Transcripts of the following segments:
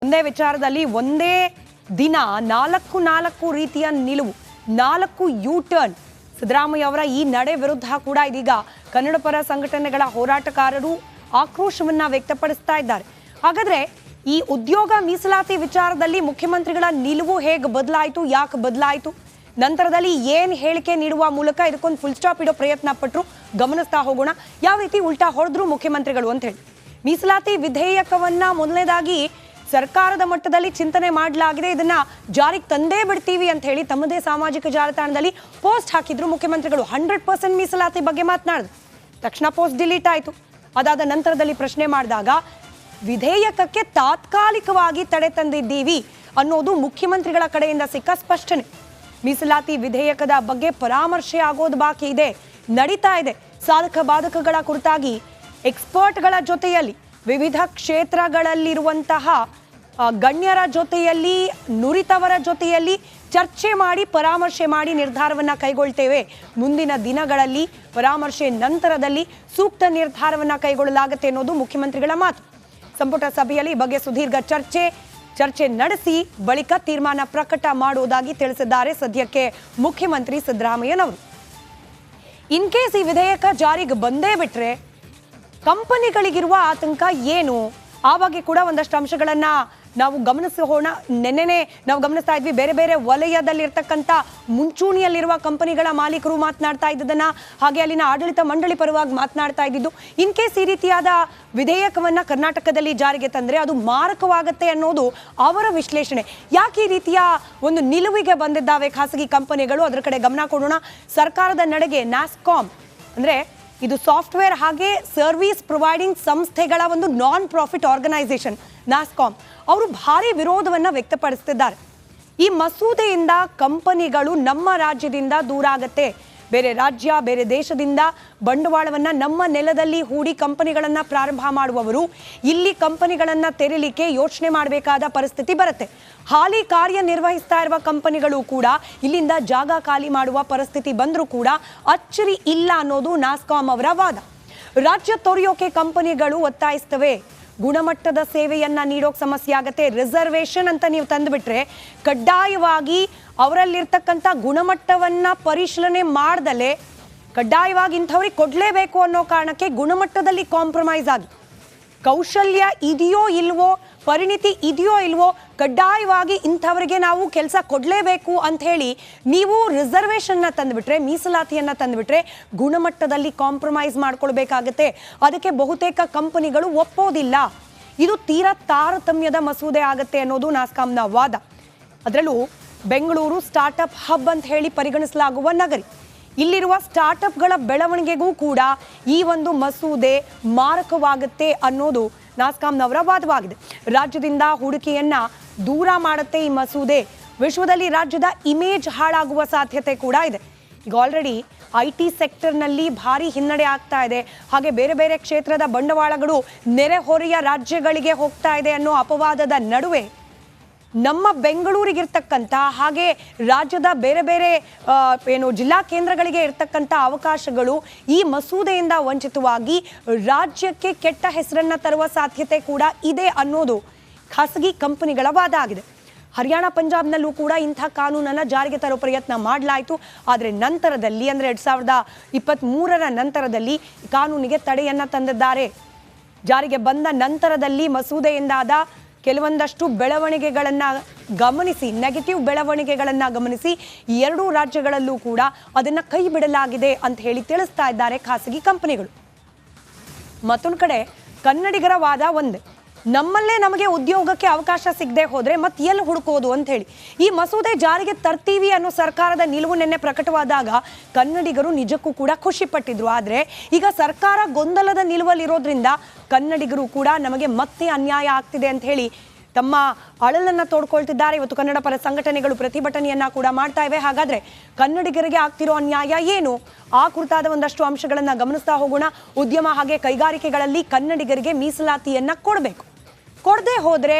ಒಂದೇ ವಿಚಾರದಲ್ಲಿ ಒಂದೇ ದಿನ ನಾಲ್ಕು ರೀತಿಯ ನಿಲುವು, 4 ಯೂ ಟರ್ನ್. ಸಿದ್ದರಾಮಯ್ಯ ಅವರ ಈ ನಡೆ ವಿರುದ್ಧ ಕೂಡ ಇದೀಗ ಕನ್ನಡ ಪರ ಸಂಘಟನೆಗಳ ಹೋರಾಟಗಾರರು ಆಕ್ರೋಶವನ್ನ ವ್ಯಕ್ತಪಡಿಸ್ತಾ ಇದ್ದಾರೆ. ಹಾಗಾದ್ರೆ ಈ ಉದ್ಯೋಗ ಮೀಸಲಾತಿ ವಿಚಾರದಲ್ಲಿ ಮುಖ್ಯಮಂತ್ರಿಗಳ ನಿಲುವು ಹೇಗೆ ಬದಲಾಯಿತು, ಯಾಕೆ ಬದಲಾಯಿತು, ನಂತರದಲ್ಲಿ ಏನು ಹೇಳಿಕೆ ನೀಡುವ ಮೂಲಕ ಇದಕ್ಕೊಂದು ಫುಲ್ ಸ್ಟಾಪ್ ಇಡೋ ಪ್ರಯತ್ನ ಪಟ್ಟರು, ಗಮನಿಸ್ತಾ ಹೋಗೋಣ. ಯಾವ ರೀತಿ ಉಲ್ಟಾ ಹೊಡೆದ್ರು ಮುಖ್ಯಮಂತ್ರಿಗಳು ಅಂತ ಹೇಳಿ. ಮೀಸಲಾತಿ ವಿಧೇಯಕವನ್ನ ಮೊದಲನೇದಾಗಿ ಸರ್ಕಾರದ ಮಟ್ಟದಲ್ಲಿ ಚಿಂತನೆ ಮಾಡಲಾಗಿದೆ, ಇದನ್ನ ಜಾರಿಗೆ ತಂದೇ ಬಿಡ್ತೀವಿ ಅಂತ ಹೇಳಿ ತಮ್ಮದೇ ಸಾಮಾಜಿಕ ಜಾಲತಾಣದಲ್ಲಿ ಪೋಸ್ಟ್ ಹಾಕಿದ್ರು ಮುಖ್ಯಮಂತ್ರಿಗಳು. 100% ಮೀಸಲಾತಿ ಬಗ್ಗೆ ಮಾತನಾಡಿದ್ರು. ತಕ್ಷಣ ಪೋಸ್ಟ್ ಡಿಲೀಟ್ ಆಯಿತು. ಅದಾದ ನಂತರದಲ್ಲಿ ಪ್ರಶ್ನೆ ಮಾಡಿದಾಗ ವಿಧೇಯಕಕ್ಕೆ ತಾತ್ಕಾಲಿಕವಾಗಿ ತಡೆ ತಂದಿದ್ದೀವಿ ಅನ್ನೋದು ಮುಖ್ಯಮಂತ್ರಿಗಳ ಕಡೆಯಿಂದ ಸಿಕ್ಕ ಸ್ಪಷ್ಟನೆ. ಮೀಸಲಾತಿ ವಿಧೇಯಕದ ಬಗ್ಗೆ ಪರಾಮರ್ಶೆ ಆಗೋದು ಬಾಕಿ ಇದೆ, ನಡೀತಾ ಇದೆ. ಸಾಧಕ ಬಾಧಕಗಳ ಕುರಿತಾಗಿ ಎಕ್ಸ್ಪರ್ಟ್ಗಳ ಜೊತೆಯಲ್ಲಿ, ವಿವಿಧ ಕ್ಷೇತ್ರಗಳಲ್ಲಿರುವಂತಹ ಗಣ್ಯರ ಜೊತೆಯಲ್ಲಿ, ನುರಿತವರ ಜೊತೆಯಲ್ಲಿ ಚರ್ಚೆ ಮಾಡಿ ಪರಾಮರ್ಶೆ ಮಾಡಿ ನಿರ್ಧಾರವನ್ನು ಕೈಗೊಳ್ತೇವೆ. ಮುಂದಿನ ದಿನಗಳಲ್ಲಿ ಪರಾಮರ್ಶೆ ನಂತರದಲ್ಲಿ ಸೂಕ್ತ ನಿರ್ಧಾರವನ್ನು ಕೈಗೊಳ್ಳಲಾಗುತ್ತೆ ಅನ್ನೋದು ಮುಖ್ಯಮಂತ್ರಿಗಳ ಮಾತು. ಸಂಪುಟ ಸಭೆಯಲ್ಲಿ ಈ ಬಗ್ಗೆ ಸುದೀರ್ಘ ಚರ್ಚೆ ನಡೆಸಿ ಬಳಿಕ ತೀರ್ಮಾನ ಪ್ರಕಟ ಮಾಡುವುದಾಗಿ ತಿಳಿಸಿದ್ದಾರೆ ಸದ್ಯಕ್ಕೆ ಮುಖ್ಯಮಂತ್ರಿ ಸಿದ್ದರಾಮಯ್ಯನವರು. ಇನ್ ಕೇಸ್ ಈ ವಿಧೇಯಕ ಜಾರಿಗೆ ಬಂದೇ ಬಿಟ್ರೆ ಕಂಪನಿಗಳಿಗಿರುವ ಆತಂಕ ಏನು, ಆ ಬಗ್ಗೆ ಕೂಡ ಒಂದಷ್ಟು ಅಂಶಗಳನ್ನ ನಾವು ಗಮನಿಸೋಣ. ನೆನ್ನೆನೆ ನಾವು ಗಮನಿಸ್ತಾ ಇದ್ವಿ, ಬೇರೆ ಬೇರೆ ವಲಯದಲ್ಲಿರ್ತಕ್ಕಂಥ ಮುಂಚೂಣಿಯಲ್ಲಿರುವ ಕಂಪನಿಗಳ ಮಾಲೀಕರು ಮಾತನಾಡ್ತಾ ಇದ್ದದನ್ನ, ಹಾಗೆ ಅಲ್ಲಿನ ಆಡಳಿತ ಮಂಡಳಿ ಪರವಾಗಿ ಮಾತನಾಡ್ತಾ ಇದ್ದಿದ್ದು. ಇನ್ ಕೇಸ್ ಈ ರೀತಿಯಾದ ವಿಧೇಯಕವನ್ನ ಕರ್ನಾಟಕದಲ್ಲಿ ಜಾರಿಗೆ ತಂದ್ರೆ ಅದು ಮಾರಕವಾಗುತ್ತೆ ಅನ್ನೋದು ಅವರ ವಿಶ್ಲೇಷಣೆ. ಯಾಕೆ ಈ ರೀತಿಯ ಒಂದು ನಿಲುವಿಗೆ ಬಂದಿದ್ದಾವೆ ಖಾಸಗಿ ಕಂಪನಿಗಳು, ಅದರ ಕಡೆ ಗಮನ ಕೊಡೋಣ. ಸರ್ಕಾರದ ನಡೆಗೆ ನ್ಯಾಸ್ಕಾಮ್ ಅಂದ್ರೆ ಇದು ಸಾಫ್ಟ್ವೇರ್ ಹಾಗೆ ಸರ್ವಿಸ್ ಪ್ರೊವೈಡಿಂಗ್ ಸಂಸ್ಥೆಗಳ ಒಂದು ನಾನ್ ಪ್ರಾಫಿಟ್ ಆರ್ಗನೈಸೇಷನ್ ನ್ಯಾಸ್ಕಾಮ್ ಅವರು ಭಾರಿ ವಿರೋಧವನ್ನು ವ್ಯಕ್ತಪಡಿಸುತ್ತಿದ್ದಾರೆ. ಈ ಮಸೂದೆಯಿಂದ ಕಂಪನಿಗಳು ನಮ್ಮ ರಾಜ್ಯದಿಂದ ದೂರ ಆಗತ್ತೆ, ಬೇರೆ ರಾಜ್ಯ ಬೇರೆ ದೇಶದಿಂದ ಬಂಡವಾಳವನ್ನು ನಮ್ಮ ನೆಲದಲ್ಲಿ ಹೂಡಿ ಕಂಪನಿಗಳನ್ನು ಪ್ರಾರಂಭ ಮಾಡುವವರು ಇಲ್ಲಿ ಕಂಪನಿಗಳನ್ನು ತೆರೀಲಿಕ್ಕೆ ಯೋಚನೆ ಮಾಡಬೇಕಾದ ಪರಿಸ್ಥಿತಿ ಬರುತ್ತೆ. ಹಾಲಿ ಕಾರ್ಯನಿರ್ವಹಿಸ್ತಾ ಇರುವ ಕಂಪನಿಗಳು ಕೂಡ ಇಲ್ಲಿಂದ ಜಾಗ ಖಾಲಿ ಮಾಡುವ ಪರಿಸ್ಥಿತಿ ಬಂದರೂ ಕೂಡ ಅಚ್ಚರಿ ಇಲ್ಲ ಅನ್ನೋದು ನ್ಯಾಸ್ಕಾಮ್ ಅವರ ವಾದ. ರಾಜ್ಯ ತೊರೆಯೋಕೆ ಕಂಪನಿಗಳು ಒತ್ತಾಯಿಸ್ತವೆ, ಗುಣಮಟ್ಟದ ಸೇವೆಯನ್ನ ನೀಡೋಕೆ ಸಮಸ್ಯೆ ಆಗತ್ತೆ. ರಿಸರ್ವೇಷನ್ ಅಂತ ನೀವು ತಂದುಬಿಟ್ರೆ ಕಡ್ಡಾಯವಾಗಿ ಅವರಲ್ಲಿರ್ತಕ್ಕಂಥ ಗುಣಮಟ್ಟವನ್ನ ಪರಿಶೀಲನೆ ಮಾಡ್ದಲೆ ಕಡ್ಡಾಯವಾಗಿ ಇಂಥವ್ರಿಗೆ ಕೊಡಲೇಬೇಕು ಅನ್ನೋ ಕಾರಣಕ್ಕೆ ಗುಣಮಟ್ಟದಲ್ಲಿ ಕಾಂಪ್ರಮೈಸ್ ಆಗಿ, ಕೌಶಲ್ಯ ಇದೆಯೋ ಇಲ್ವೋ, ಪರಿಣಿತಿ ಇದೆಯೋ ಇಲ್ವೋ, ಕಡ್ಡಾಯವಾಗಿ ಇಂಥವರಿಗೆ ನಾವು ಕೆಲಸ ಕೊಡಲೇಬೇಕು ಅಂತ ಹೇಳಿ ನೀವು ರಿಸರ್ವೇಷನ್ನ ತಂದುಬಿಟ್ರೆ, ಮೀಸಲಾತಿಯನ್ನು ತಂದುಬಿಟ್ರೆ ಗುಣಮಟ್ಟದಲ್ಲಿ ಕಾಂಪ್ರಮೈಸ್ ಮಾಡ್ಕೊಳ್ಬೇಕಾಗತ್ತೆ. ಅದಕ್ಕೆ ಬಹುತೇಕ ಕಂಪನಿಗಳು ಒಪ್ಪೋದಿಲ್ಲ. ಇದು ತೀರಾ ತಾರತಮ್ಯದ ಮಸೂದೆ ಆಗತ್ತೆ ಅನ್ನೋದು ನ್ಯಾಸ್ಕಾಮ್ನ ವಾದ. ಅದರಲ್ಲೂ ಬೆಂಗಳೂರು ಸ್ಟಾರ್ಟ್ಅಪ್ ಹಬ್ ಅಂತ ಹೇಳಿ ಪರಿಗಣಿಸಲಾಗುವ ನಗರಿ. ಇಲ್ಲಿರುವ ಸ್ಟಾರ್ಟ್ಅಪ್ಗಳ ಬೆಳವಣಿಗೆಗೂ ಕೂಡ ಈ ಒಂದು ಮಸೂದೆ ಮಾರಕವಾಗುತ್ತೆ ಅನ್ನೋದು ನ್ಯಾಸ್ಕಾಮ್ನವರ ವಾದವಾಗಿದೆ. ರಾಜ್ಯದಿಂದ ಹೂಡಿಕೆಯನ್ನ ದೂರ ಮಾಡುತ್ತೆ ಈ ಮಸೂದೆ. ವಿಶ್ವದಲ್ಲಿ ರಾಜ್ಯದ ಇಮೇಜ್ ಹಾಳಾಗುವ ಸಾಧ್ಯತೆ ಕೂಡ ಇದೆ. ಈಗ ಆಲ್ರೆಡಿ IT ಸೆಕ್ಟರ್ನಲ್ಲಿ ಭಾರಿ ಹಿನ್ನಡೆ ಆಗ್ತಾ ಇದೆ. ಹಾಗೆ ಬೇರೆ ಬೇರೆ ಕ್ಷೇತ್ರದ ಬಂಡವಾಳಗಳು ನೆರೆಹೊರೆಯ ರಾಜ್ಯಗಳಿಗೆ ಹೋಗ್ತಾ ಇದೆ ಅನ್ನೋ ಅಪವಾದದ ನಡುವೆ ನಮ್ಮ ಬೆಂಗಳೂರಿಗಿರ್ತಕ್ಕಂಥ ಹಾಗೆ ರಾಜ್ಯದ ಬೇರೆ ಬೇರೆ ಜಿಲ್ಲಾ ಕೇಂದ್ರಗಳಿಗೆ ಇರ್ತಕ್ಕಂಥ ಅವಕಾಶಗಳು ಈ ಮಸೂದೆಯಿಂದ ವಂಚಿತವಾಗಿ ರಾಜ್ಯಕ್ಕೆ ಕೆಟ್ಟ ಹೆಸರನ್ನ ತರುವ ಸಾಧ್ಯತೆ ಕೂಡ ಇದೆ ಅನ್ನೋದು ಖಾಸಗಿ ಕಂಪನಿಗಳ ವಾದ ಆಗಿದೆ. ಹರಿಯಾಣ ಪಂಜಾಬ್ನಲ್ಲೂ ಕೂಡ ಇಂಥ ಕಾನೂನನ್ನು ಜಾರಿಗೆ ತರೋ ಪ್ರಯತ್ನ ಮಾಡಲಾಯಿತು. ಆದರೆ ನಂತರದಲ್ಲಿ ಅಂದರೆ 2023ರ ನಂತರದಲ್ಲಿ ಕಾನೂನಿಗೆ ತಡೆಯನ್ನು ತಂದಿದ್ದಾರೆ. ಜಾರಿಗೆ ಬಂದ ನಂತರದಲ್ಲಿ ಮಸೂದೆಯಿಂದಾದ ಕೆಲವೊಂದಷ್ಟು ಬೆಳವಣಿಗೆಗಳನ್ನು ಗಮನಿಸಿ, ನೆಗೆಟಿವ್ ಬೆಳವಣಿಗೆಗಳನ್ನು ಗಮನಿಸಿ ಎರಡೂ ರಾಜ್ಯಗಳಲ್ಲೂ ಕೂಡ ಅದನ್ನು ಕೈ ಬಿಡಲಾಗಿದೆ ಅಂತ ಹೇಳಿ ತಿಳಿಸ್ತಾ ಇದ್ದಾರೆ ಖಾಸಗಿ ಕಂಪನಿಗಳು. ಮತ್ತೊಂದು ಕಡೆ ಕನ್ನಡಿಗರ ವಾದ ಒಂದೇ, ನಮ್ಮಲ್ಲೇ ನಮಗೆ ಉದ್ಯೋಗಕ್ಕೆ ಅವಕಾಶ ಸಿಗದೆ ಹೋದರೆ ಮತ್ತೆ ಎಲ್ಲಿ ಹುಡುಕೋದು ಅಂತ ಹೇಳಿ. ಈ ಮಸೂದೆ ಜಾರಿಗೆ ತರ್ತೀವಿ ಅನ್ನೋ ಸರ್ಕಾರದ ನಿಲುವು ನಿನ್ನೆ ಪ್ರಕಟವಾದಾಗ ಕನ್ನಡಿಗರು ನಿಜಕ್ಕೂ ಕೂಡ ಖುಷಿ ಪಟ್ಟಿದ್ರು. ಆದರೆ ಈಗ ಸರ್ಕಾರ ಗೊಂದಲದ ನಿಲುವಲ್ಲಿರೋದ್ರಿಂದ ಕನ್ನಡಿಗರು ಕೂಡ ನಮಗೆ ಮತ್ತೆ ಅನ್ಯಾಯ ಆಗ್ತಿದೆ ಅಂತ ಹೇಳಿ ತಮ್ಮ ಅಳಲನ್ನು ತೋಡ್ಕೊಳ್ತಿದ್ದಾರೆ. ಇವತ್ತು ಕನ್ನಡ ಪರ ಸಂಘಟನೆಗಳು ಪ್ರತಿಭಟನೆಯನ್ನ ಕೂಡ ಮಾಡ್ತಾ ಇವೆ. ಹಾಗಾದ್ರೆ ಕನ್ನಡಿಗರಿಗೆ ಆಗ್ತಿರೋ ಅನ್ಯಾಯ ಏನು, ಆ ಕುರಿತಾದ ಒಂದಷ್ಟು ಅಂಶಗಳನ್ನು ಗಮನಿಸ್ತಾ ಹೋಗೋಣ. ಉದ್ಯಮ ಹಾಗೆ ಕೈಗಾರಿಕೆಗಳಲ್ಲಿ ಕನ್ನಡಿಗರಿಗೆ ಮೀಸಲಾತಿಯನ್ನ ಕೊಡಬೇಕು. ಕೊಡದೆ ಹೋದ್ರೆ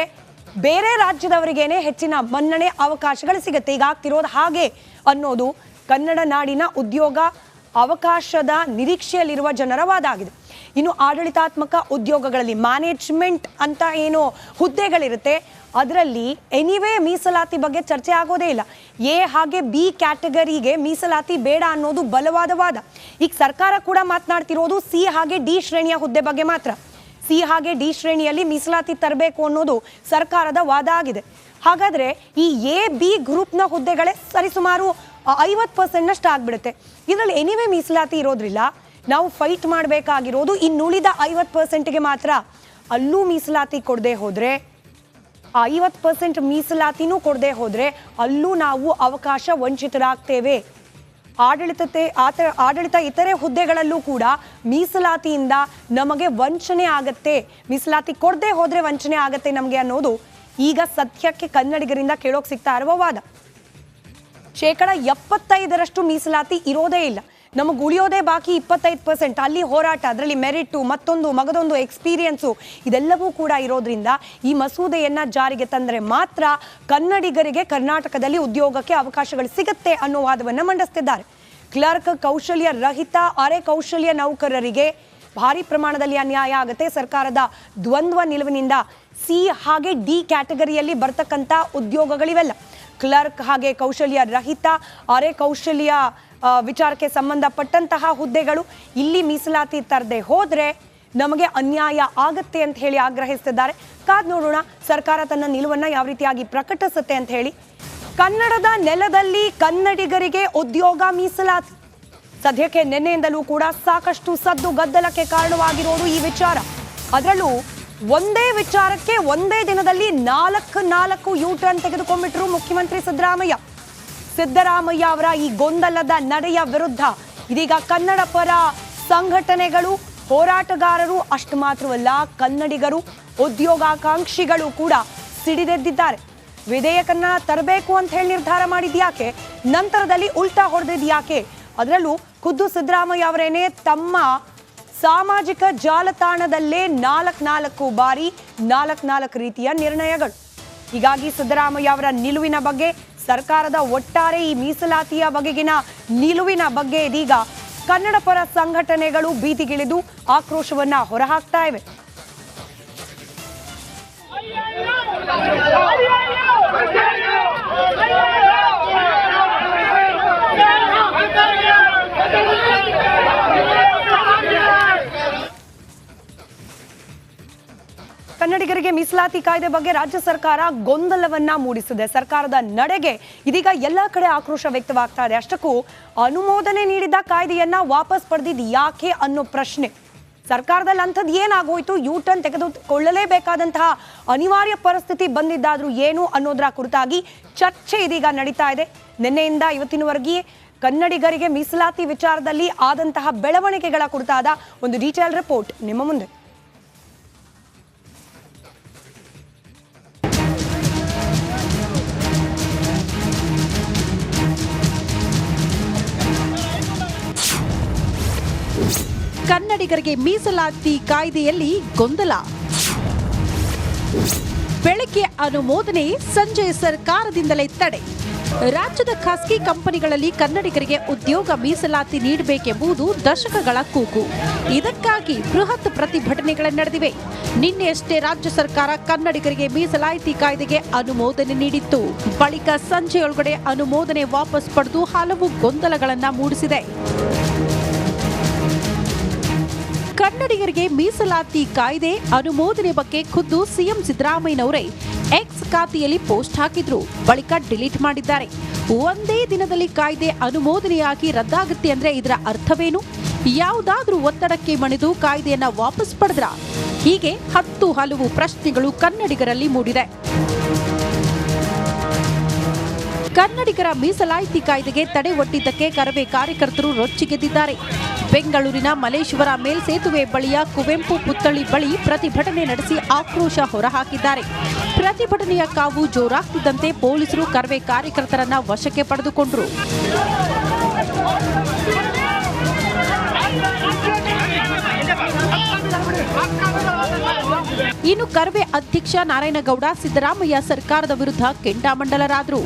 ಬೇರೆ ರಾಜ್ಯದವರಿಗೇನೆ ಹೆಚ್ಚಿನ ಮನ್ನಣೆ ಅವಕಾಶಗಳು ಸಿಗುತ್ತೆ. ಈಗ ಆಗ್ತಿರೋದು ಹಾಗೆ ಅನ್ನೋದು ಕನ್ನಡ ನಾಡಿನ ಉದ್ಯೋಗ ಅವಕಾಶದ ನಿರೀಕ್ಷೆಯಲ್ಲಿರುವ ಜನರ ವಾದ ಆಗಿದೆ. ಇನ್ನು ಆಡಳಿತಾತ್ಮಕ ಉದ್ಯೋಗಗಳಲ್ಲಿ ಮ್ಯಾನೇಜ್ಮೆಂಟ್ ಅಂತ ಏನೋ ಹುದ್ದೆಗಳಿರುತ್ತೆ, ಅದರಲ್ಲಿ ಎನಿವೇ ಮೀಸಲಾತಿ ಬಗ್ಗೆ ಚರ್ಚೆ ಆಗೋದೇ ಇಲ್ಲ. ಎ ಹಾಗೆ ಬಿ ಕ್ಯಾಟಗರಿಗೆ ಮೀಸಲಾತಿ ಬೇಡ ಅನ್ನೋದು ಬಲವಾದ ವಾದ. ಈಗ ಸರ್ಕಾರ ಕೂಡ ಮಾತನಾಡ್ತಿರೋದು ಸಿ ಹಾಗೆ ಡಿ ಶ್ರೇಣಿಯ ಹುದ್ದೆ ಬಗ್ಗೆ ಮಾತ್ರ. ಸಿ ಹಾಗೆ ಡಿ ಶ್ರೇಣಿಯಲ್ಲಿ ಮೀಸಲಾತಿ ತರಬೇಕು ಅನ್ನೋದು ಸರ್ಕಾರದ ವಾದ ಆಗಿದೆ. ಹಾಗಾದ್ರೆ ಈ ಎ ಬಿ ಗ್ರೂಪ್ನ ಹುದ್ದೆಗಳೇ ಸರಿಸುಮಾರು 50% ಆಗ್ಬಿಡುತ್ತೆ. ಇದರಲ್ಲಿ ಎನಿವೇ ಮೀಸಲಾತಿ ಇರೋದ್ರಿಲ್ಲ, ನಾವು ಫೈಟ್ ಮಾಡಬೇಕಾಗಿರೋದು ಇನ್ನುಳಿದ 50%ಗೆ ಮಾತ್ರ. ಅಲ್ಲೂ ಮೀಸಲಾತಿ ಕೊಡದೆ ಹೋದ್ರೆ, 50% ಮೀಸಲಾತಿನೂ ಕೊಡದೆ ಹೋದ್ರೆ ಅಲ್ಲೂ ನಾವು ಅವಕಾಶ ವಂಚಿತರಾಗ್ತೇವೆ. ಆಡಳಿತ ಇತರೆ ಹುದ್ದೆಗಳಲ್ಲೂ ಕೂಡ ಮೀಸಲಾತಿಯಿಂದ ನಮಗೆ ವಂಚನೆ ಆಗತ್ತೆ, ಮೀಸಲಾತಿ ಕೊಡದೆ ಹೋದ್ರೆ ವಂಚನೆ ಆಗತ್ತೆ ನಮಗೆ ಅನ್ನೋದು ಈಗ ಸದ್ಯಕ್ಕೆ ಕನ್ನಡಿಗರಿಂದ ಕೇಳೋಕ್ ಸಿಗ್ತಾ ಇರುವ ವಾದ. 75% ಮೀಸಲಾತಿ ಇರೋದೇ ಇಲ್ಲ. ನಮಗೆ ಉಳಿಯೋದೇ ಬಾಕಿ 25%. ಅಲ್ಲಿ ಹೋರಾಟ, ಅದರಲ್ಲಿ ಮೆರಿಟು, ಮತ್ತೊಂದು ಮಗದೊಂದು ಎಕ್ಸ್ಪೀರಿಯನ್ಸು ಇದೆಲ್ಲವೂ ಕೂಡ ಇರೋದ್ರಿಂದ ಈ ಮಸೂದೆಯನ್ನ ಜಾರಿಗೆ ತಂದರೆ ಮಾತ್ರ ಕನ್ನಡಿಗರಿಗೆ ಕರ್ನಾಟಕದಲ್ಲಿ ಉದ್ಯೋಗಕ್ಕೆ ಅವಕಾಶಗಳು ಸಿಗುತ್ತೆ ಅನ್ನೋ ವಾದವನ್ನು ಮಂಡಿಸ್ತಿದ್ದಾರೆ. ಕ್ಲರ್ಕ್, ಕೌಶಲ್ಯ ರಹಿತ ಅರೆ ಕೌಶಲ್ಯ ನೌಕರರಿಗೆ ಭಾರಿ ಪ್ರಮಾಣದಲ್ಲಿ ಅನ್ಯಾಯ ಆಗುತ್ತೆ. ಸರ್ಕಾರದ ದ್ವಂದ್ವ ನಿಲುವಿನಿಂದ ಸಿ ಹಾಗೆ ಡಿ ಕ್ಯಾಟಗರಿಯಲ್ಲಿ ಬರ್ತಕ್ಕಂಥ ಉದ್ಯೋಗಗಳಿವೆಲ್ಲ ಕ್ಲರ್ಕ್ ಹಾಗೆ ಕೌಶಲ್ಯ ರಹಿತ ಅರೆ ಕೌಶಲ್ಯ ವಿಚಾರಕ್ಕೆ ಸಂಬಂಧಪಟ್ಟಂತಹ ಹುದ್ದೆಗಳು ಇಲ್ಲಿ ಮೀಸಲಾತಿ ತರದೆ ಹೋದ್ರೆ ನಮಗೆ ಅನ್ಯಾಯ ಆಗತ್ತೆ ಅಂತ ಹೇಳಿ ಆಗ್ರಹಿಸ್ತಿದ್ದಾರೆ. ಕಾದ್ ನೋಡೋಣ ಸರ್ಕಾರ ತನ್ನ ನಿಲುವನ್ನ ಯಾವ ರೀತಿಯಾಗಿ ಪ್ರಕಟಿಸುತ್ತೆ ಅಂತ ಹೇಳಿ. ಕನ್ನಡದ ನೆಲದಲ್ಲಿ ಕನ್ನಡಿಗರಿಗೆ ಉದ್ಯೋಗ ಮೀಸಲಾತಿ ಸದ್ಯಕ್ಕೆ ನಿನ್ನೆಯಿಂದಲೂ ಕೂಡ ಸಾಕಷ್ಟು ಸದ್ದು ಗದ್ದಲಕ್ಕೆ ಕಾರಣವಾಗಿರೋದು ಈ ವಿಚಾರ. ಅದರಲ್ಲೂ ಒಂದೇ ವಿಚಾರಕ್ಕೆ ಒಂದೇ ದಿನದಲ್ಲಿ 4 ಯೂ-ಟರ್ನ್ ತೆಗೆದುಕೊಂಡ್ಬಿಟ್ರು ಮುಖ್ಯಮಂತ್ರಿ ಸಿದ್ದರಾಮಯ್ಯ ಅವರ ಈ ಗೊಂದಲದ ನಡೆಯ ವಿರುದ್ಧ ಇದೀಗ ಕನ್ನಡ ಪರ ಸಂಘಟನೆಗಳು, ಹೋರಾಟಗಾರರು, ಅಷ್ಟು ಮಾತ್ರವಲ್ಲ ಕನ್ನಡಿಗರು, ಉದ್ಯೋಗಾಕಾಂಕ್ಷಿಗಳು ಕೂಡ ಸಿಡಿದೆದ್ದಿದ್ದಾರೆ. ವಿಧೇಯಕನ್ನ ತರಬೇಕು ಅಂತ ಹೇಳಿ ನಿರ್ಧಾರ ಮಾಡಿದ್ಯಾಕೆ, ನಂತರದಲ್ಲಿ ಉಲ್ಟಾ ಹೊಡೆದಿದ್ಯಾಕೆ? ಅದರಲ್ಲೂ ಖುದ್ದು ಸಿದ್ದರಾಮಯ್ಯ ಅವರೇನೆ ತಮ್ಮ ಸಾಮಾಜಿಕ ಜಾಲತಾಣದಲ್ಲೇ 4 ಬಾರಿ 4 ರೀತಿಯ ನಿರ್ಣಯಗಳು. ಹೀಗಾಗಿ ಸಿದ್ದರಾಮಯ್ಯ ಅವರ ನಿಲುವಿನ ಬಗ್ಗೆ, ಸರ್ಕಾರದ ಒಟ್ಟಾರೆ ಈ ಮೀಸಲಾತಿಯ ಬಗೆಗಿನ ನಿಲುವಿನ ಬಗ್ಗೆ ಇದೀಗ ಕನ್ನಡ ಪರ ಸಂಘಟನೆಗಳು ಬೀದಿಗಿಳಿದು ಆಕ್ರೋಶವನ್ನ ಹೊರಹಾಕ್ತಾ ಇವೆ. ಕನ್ನಡಿಗರಿಗೆ ಮೀಸಲಾತಿ ಕಾಯ್ದೆ ಬಗ್ಗೆ ರಾಜ್ಯ ಸರ್ಕಾರ ಗೊಂದಲವನ್ನ ಮೂಡಿಸಿದೆ. ಸರ್ಕಾರದ ನಡೆಗೆ ಇದೀಗ ಎಲ್ಲ ಕಡೆ ಆಕ್ರೋಶ ವ್ಯಕ್ತವಾಗ್ತಾ ಇದೆ. ಅಷ್ಟಕ್ಕೂ ಅನುಮೋದನೆ ನೀಡಿದ ಕಾಯ್ದೆಯನ್ನ ವಾಪಸ್ ಪಡೆದಿದ್ದು ಯಾಕೆ ಅನ್ನೋ ಪ್ರಶ್ನೆ. ಸರ್ಕಾರದಲ್ಲಿ ಅಂಥದ್ದು ಏನಾಗೋಯ್ತು, ಯೂ-ಟರ್ನ್ ತೆಗೆದುಕೊಳ್ಳಲೇಬೇಕಾದಂತಹ ಅನಿವಾರ್ಯ ಪರಿಸ್ಥಿತಿ ಬಂದಿದ್ದಾದ್ರೂ ಏನು ಅನ್ನೋದರ ಕುರಿತಾಗಿ ಚರ್ಚೆ ಇದೀಗ ನಡೀತಾ ಇದೆ. ನಿನ್ನೆಯಿಂದ ಇವತ್ತಿನವರೆಗೆ ಕನ್ನಡಿಗರಿಗೆ ಮೀಸಲಾತಿ ವಿಚಾರದಲ್ಲಿ ಆದಂತಹ ಬೆಳವಣಿಗೆಗಳ ಕುರಿತಾದ ಒಂದು ಡೀಟೇಲ್ ರಿಪೋರ್ಟ್ ನಿಮ್ಮ ಮುಂದೆ. ಕನ್ನಡಿಗರಿಗೆ ಮೀಸಲಾತಿ ಕಾಯ್ದೆಯಲ್ಲಿ ಗೊಂದಲ. ಬೆಳಗ್ಗೆ ಅನುಮೋದನೆ, ಸಂಜೆ ಸರ್ಕಾರದಿಂದಲೇ ತಡೆ. ರಾಜ್ಯದ ಖಾಸಗಿ ಕಂಪನಿಗಳಲ್ಲಿ ಕನ್ನಡಿಗರಿಗೆ ಉದ್ಯೋಗ ಮೀಸಲಾತಿ ನೀಡಬೇಕೆಂಬುದು ದಶಕಗಳ ಕೂಗು. ಇದಕ್ಕಾಗಿ ಬೃಹತ್ ಪ್ರತಿಭಟನೆಗಳು ನಡೆದಿವೆ. ನಿನ್ನೆಯಷ್ಟೇ ರಾಜ್ಯ ಸರ್ಕಾರ ಕನ್ನಡಿಗರಿಗೆ ಮೀಸಲಾತಿ ಕಾಯ್ದೆಗೆ ಅನುಮೋದನೆ ನೀಡಿತ್ತು. ಬಳಿಕ ಸಂಜೆಯೊಳಗಡೆ ಅನುಮೋದನೆ ವಾಪಸ್ ಪಡೆದು ಹಲವು ಗೊಂದಲಗಳನ್ನು ಮೂಡಿಸಿದೆ. ಕನ್ನಡಿಗರಿಗೆ ಮೀಸಲಾತಿ ಕಾಯ್ದೆ ಅನುಮೋದನೆ ಬಗ್ಗೆ ಖುದ್ದು ಸಿಎಂ ಸಿದ್ದರಾಮಯ್ಯನವರೇ ಎಕ್ಸ್ ಖಾತೆಯಲ್ಲಿ ಪೋಸ್ಟ್ ಹಾಕಿದ್ರು, ಬಳಿಕ ಡಿಲೀಟ್ ಮಾಡಿದ್ದಾರೆ. ಒಂದೇ ದಿನದಲ್ಲಿ ಕಾಯ್ದೆ ಅನುಮೋದನೆಯಾಗಿ ರದ್ದಾಗುತ್ತೆ ಅಂದ್ರೆ ಇದರ ಅರ್ಥವೇನು? ಯಾವುದಾದ್ರೂ ಒತ್ತಡಕ್ಕೆ ಮಣಿದು ಕಾಯ್ದೆಯನ್ನ ವಾಪಸ್ ಪಡೆದ್ರ? ಹೀಗೆ ಹಲವು ಪ್ರಶ್ನೆಗಳು ಕನ್ನಡಿಗರಲ್ಲಿ ಮೂಡಿದೆ. ಕನ್ನಡಿಗರ ಮೀಸಲಾತಿ ಕಾಯ್ದೆಗೆ ತಡೆ ಒಡ್ಡಿದ್ದಕ್ಕೆ ಕರವೇ ಕಾರ್ಯಕರ್ತರು ರೊಚ್ಚಿಗೆದ್ದಿದ್ದಾರೆ. ಬೆಂಗಳೂರಿನ ಮಲೇಶ್ವರ ಮೇಲ್ಸೇತುವೆ ಬಳಿಯ ಕುವೆಂಪು ಪುತ್ಥಳಿ ಬಳಿ ಪ್ರತಿಭಟನೆ ನಡೆಸಿ ಆಕ್ರೋಶ ಹೊರಹಾಕಿದ್ದಾರೆ. ಪ್ರತಿಭಟನೆಯ ಕಾವು ಜೋರಾಗ್ತಿದ್ದಂತೆ ಪೊಲೀಸರು ಕರವೇ ಕಾರ್ಯಕರ್ತರನ್ನ ವಶಕ್ಕೆ ಪಡೆದುಕೊಂಡರು. ಇನ್ನು ಕರವೇ ಅಧ್ಯಕ್ಷ ನಾರಾಯಣಗೌಡ ಸಿದ್ದರಾಮಯ್ಯ ಸರ್ಕಾರದ ವಿರುದ್ಧ ಕೆಂಡಾಮಂಡಲರಾದರು.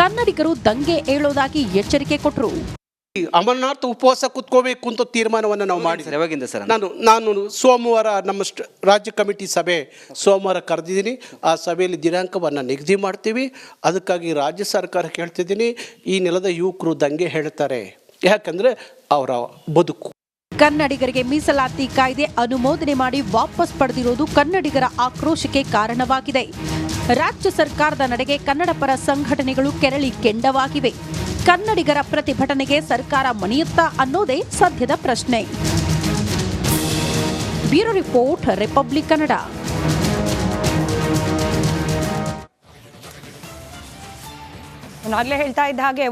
ಕನ್ನಡಿಗರು ದಂಗೆ ಏಳೋದಾಗಿ ಎಚ್ಚರಿಕೆ ಕೊಟ್ಟರು. ಅಮರನಾಥ ಉಪವಾಸ ಕೂತ್ಕೋಬೇಕು ಅಂತ ತೀರ್ಮಾನವನ್ನು ನಾವು ಮಾಡಿದ್ದೇವೆ. ಯಾವಾಗಿಂದ ಸರ್? ನಾನು ಸೋಮವಾರ ನಮ್ಮ ರಾಜ್ಯ ಕಮಿಟಿ ಸಭೆ ಸೋಮವಾರ ಕರೆದಿದ್ದೀನಿ. ಆ ಸಭೆಯಲ್ಲಿ ದಿನಾಂಕವನ್ನು ನಿಗದಿ ಮಾಡ್ತೀವಿ. ಅದಕ್ಕಾಗಿ ರಾಜ್ಯ ಸರ್ಕಾರ ಕೇಳ್ತಿದ್ದೀನಿ, ಈ ನೆಲದ ಯುವಕರು ದಂಗೆ ಹೇಳ್ತಾರೆ, ಯಾಕಂದರೆ ಅವರ ಬದುಕು. ಕನ್ನಡಿಗರಿಗೆ ಮೀಸಲಾತಿ ಕಾಯ್ದೆ ಅನುಮೋದನೆ ಮಾಡಿ ವಾಪಸ್ ಪಡೆದಿರುವುದು ಕನ್ನಡಿಗರ ಆಕ್ರೋಶಕ್ಕೆ ಕಾರಣವಾಗಿದೆ. ರಾಜ್ಯ ಸರ್ಕಾರದ ನಡೆಗೆ ಕನ್ನಡ ಪರ ಸಂಘಟನೆಗಳು ಕೆರಳಿ ಕೆಂಡವಾಗಿವೆ. ಕನ್ನಡಿಗರ ಪ್ರತಿಭಟನೆಗೆ ಸರ್ಕಾರ ಮಣಿಯುತ್ತಾ ಅನ್ನೋದೇ ಸದ್ಯದ ಪ್ರಶ್ನೆ. Bureau report, Republic Kannada. ನಾನಾಗಲೇ ಹೇಳ್ತಾ ಇದ್ದ ಹಾಗೆ